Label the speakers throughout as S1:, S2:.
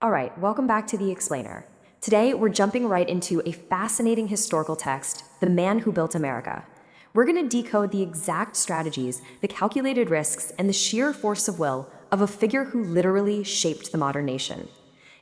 S1: All right, welcome back to The Explainer. Today, we're jumping right into a fascinating historical text, The Man Who Built America. We're going to decode the exact strategies, the calculated risks, and the sheer force of will of a figure who literally shaped the modern nation.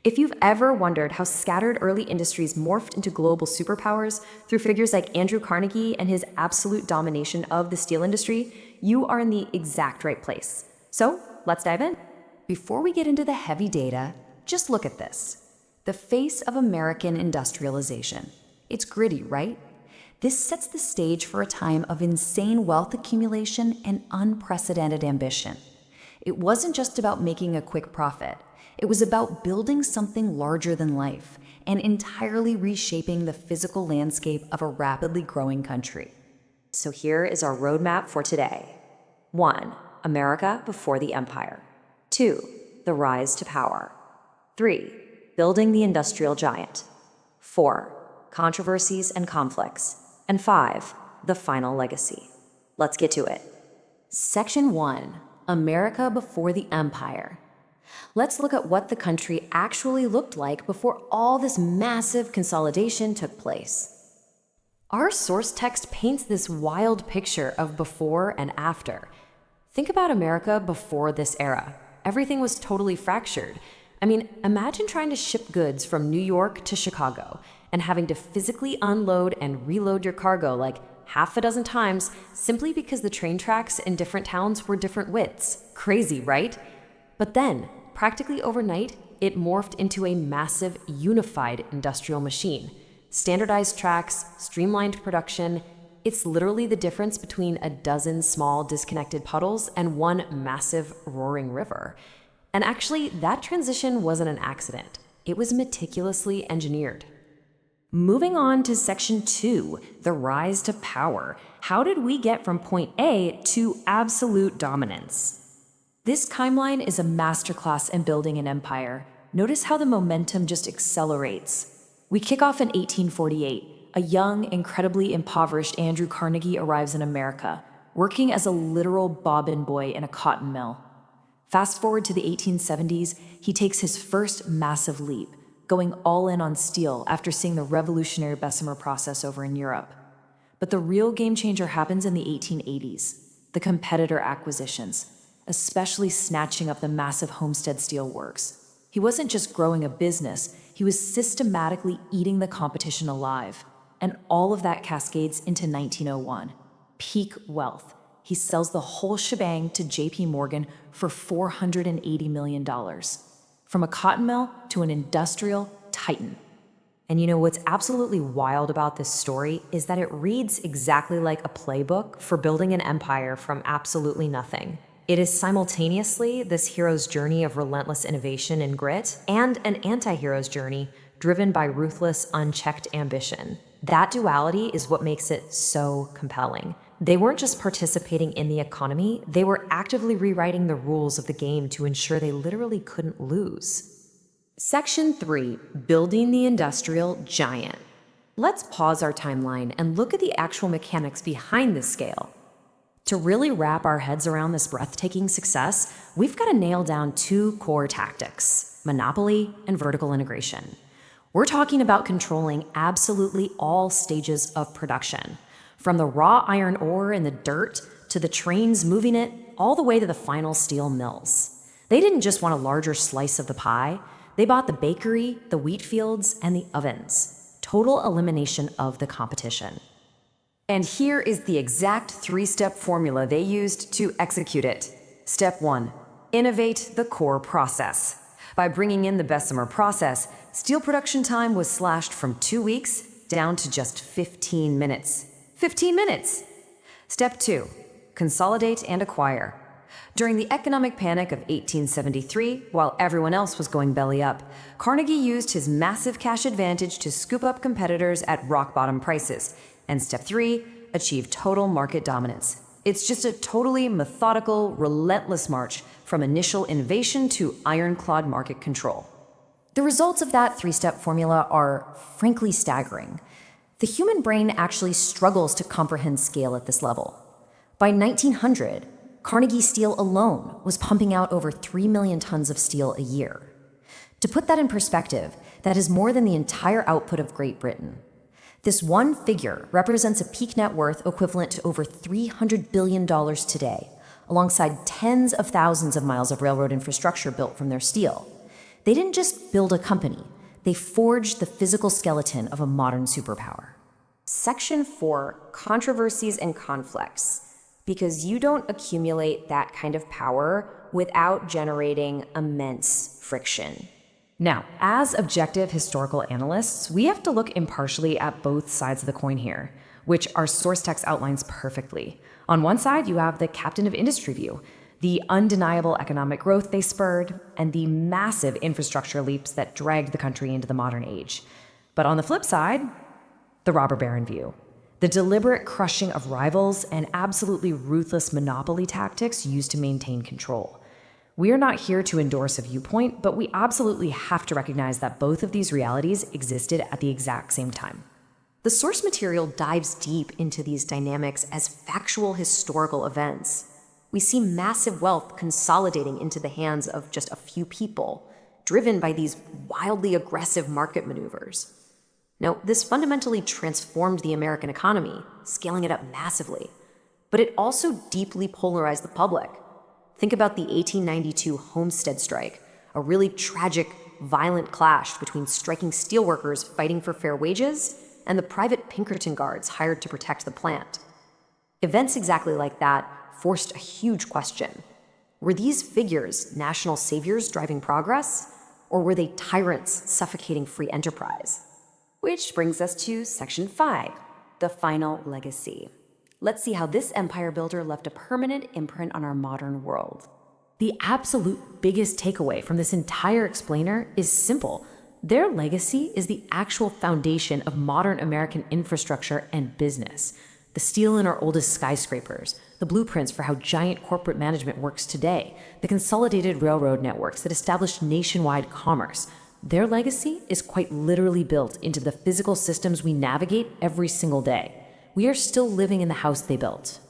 S1: If you've ever wondered how scattered early industries morphed into global superpowers through figures like Andrew Carnegie and his absolute domination of the steel industry, you are in the exact right place. So, let's dive in. Before we get into the heavy data, just look at this. The face of American industrialization. It's gritty, right? This sets the stage for a time of insane wealth accumulation and unprecedented ambition. It wasn't just about making a quick profit. It was about building something larger than life and entirely reshaping the physical landscape of a rapidly growing country. So here is our roadmap for today. 1. America before the empire. 2. The rise to power. 3. Building the industrial giant. 4. Controversies and conflicts. And 5. The final legacy. Let's get to it. Section 1. America before the empire. Let's look at what the country actually looked like before all this massive consolidation took place. Our source text paints this wild picture of before and after. Think about America before this era. Everything was totally fractured. I mean, imagine trying to ship goods from New York to Chicago and having to physically unload and reload your cargo like half a dozen times simply because the train tracks in different towns were different widths. Crazy, right? But then, practically overnight, it morphed into a massive, unified industrial machine. Standardized tracks, streamlined production. It's literally the difference between a dozen small disconnected puddles and one massive roaring river. And actually, that transition wasn't an accident. It was meticulously engineered. Moving on to Section 2, the rise to power. How did we get from point A to absolute dominance? This timeline is a masterclass in building an empire. Notice how the momentum just accelerates. We kick off in 1848. A young, incredibly impoverished Andrew Carnegie arrives in America, working as a literal bobbin boy in a cotton mill. Fast forward to the 1870s, he takes his first massive leap, going all in on steel after seeing the revolutionary Bessemer process over in Europe. But the real game changer happens in the 1880s, the competitor acquisitions, especially snatching up the massive Homestead Steel Works. He wasn't just growing a business, he was systematically eating the competition alive. And all of that cascades into 1901. Peak wealth. He sells the whole shebang to J.P. Morgan for $480 million. From a cotton mill to an industrial titan. And you know what's absolutely wild about this story is that it reads exactly like a playbook for building an empire from absolutely nothing. It is simultaneously this hero's journey of relentless innovation and grit, and an anti-hero's journey driven by ruthless, unchecked ambition. That duality is what makes it so compelling. They weren't just participating in the economy, they were actively rewriting the rules of the game to ensure they literally couldn't lose. Section 3, building the industrial giant. Let's pause our timeline and look at the actual mechanics behind this scale. To really wrap our heads around this breathtaking success, we've got to nail down two core tactics: monopoly and vertical integration. We're talking about controlling absolutely all stages of production, from the raw iron ore in the dirt to the trains moving it, all the way to the final steel mills. They didn't just want a larger slice of the pie, they bought the bakery, the wheat fields, and the ovens. Total elimination of the competition. And here is the exact three-step formula they used to execute it. Step 1, innovate the core process. By bringing in the Bessemer process, steel production time was slashed from 2 weeks down to just 15 minutes. 15 minutes! Step 2, consolidate and acquire. During the economic panic of 1873, while everyone else was going belly up, Carnegie used his massive cash advantage to scoop up competitors at rock-bottom prices. And step 3, achieve total market dominance. It's just a totally methodical, relentless march from initial innovation to ironclad market control. The results of that three-step formula are frankly staggering. The human brain actually struggles to comprehend scale at this level. By 1900, Carnegie Steel alone was pumping out over 3 million tons of steel a year. To put that in perspective, that is more than the entire output of Great Britain. This one figure represents a peak net worth equivalent to over $300 billion today, alongside tens of thousands of miles of railroad infrastructure built from their steel. They didn't just build a company, they forged the physical skeleton of a modern superpower.
S2: Section 4, controversies and conflicts, because you don't accumulate that kind of power without generating immense friction.
S1: Now, as objective historical analysts, we have to look impartially at both sides of the coin here, which our source text outlines perfectly. On one side, you have the captain of industry view, the undeniable economic growth they spurred, and the massive infrastructure leaps that dragged the country into the modern age. But on the flip side, the robber baron view, the deliberate crushing of rivals and absolutely ruthless monopoly tactics used to maintain control. We are not here to endorse a viewpoint, but we absolutely have to recognize that both of these realities existed at the exact same time.
S2: The source material dives deep into these dynamics as factual historical events. We see massive wealth consolidating into the hands of just a few people, driven by these wildly aggressive market maneuvers. Now, this fundamentally transformed the American economy, scaling it up massively, but it also deeply polarized the public. Think about the 1892 Homestead Strike, a really tragic, violent clash between striking steelworkers fighting for fair wages and the private Pinkerton guards hired to protect the plant. Events exactly like that forced a huge question. Were these figures national saviors driving progress, or were they tyrants suffocating free enterprise? Which brings us to Section 5, the final legacy. Let's see how this empire builder left a permanent imprint on our modern world.
S1: The absolute biggest takeaway from this entire explainer is simple. Their legacy is the actual foundation of modern American infrastructure and business. The steel in our oldest skyscrapers, the blueprints for how giant corporate management works today, the consolidated railroad networks that established nationwide commerce. Their legacy is quite literally built into the physical systems we navigate every single day. We are still living in the house they built.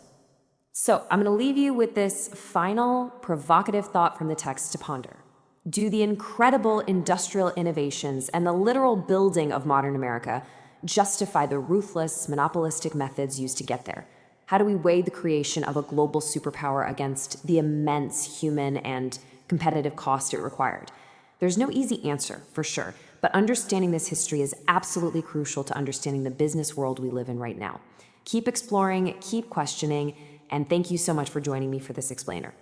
S2: So I'm going to leave you with this final provocative thought from the text to ponder. Do the incredible industrial innovations and the literal building of modern America justify the ruthless, monopolistic methods used to get there? How do we weigh the creation of a global superpower against the immense human and competitive cost it required? There's no easy answer, for sure, but understanding this history is absolutely crucial to understanding the business world we live in right now. Keep exploring, keep questioning, and thank you so much for joining me for this explainer.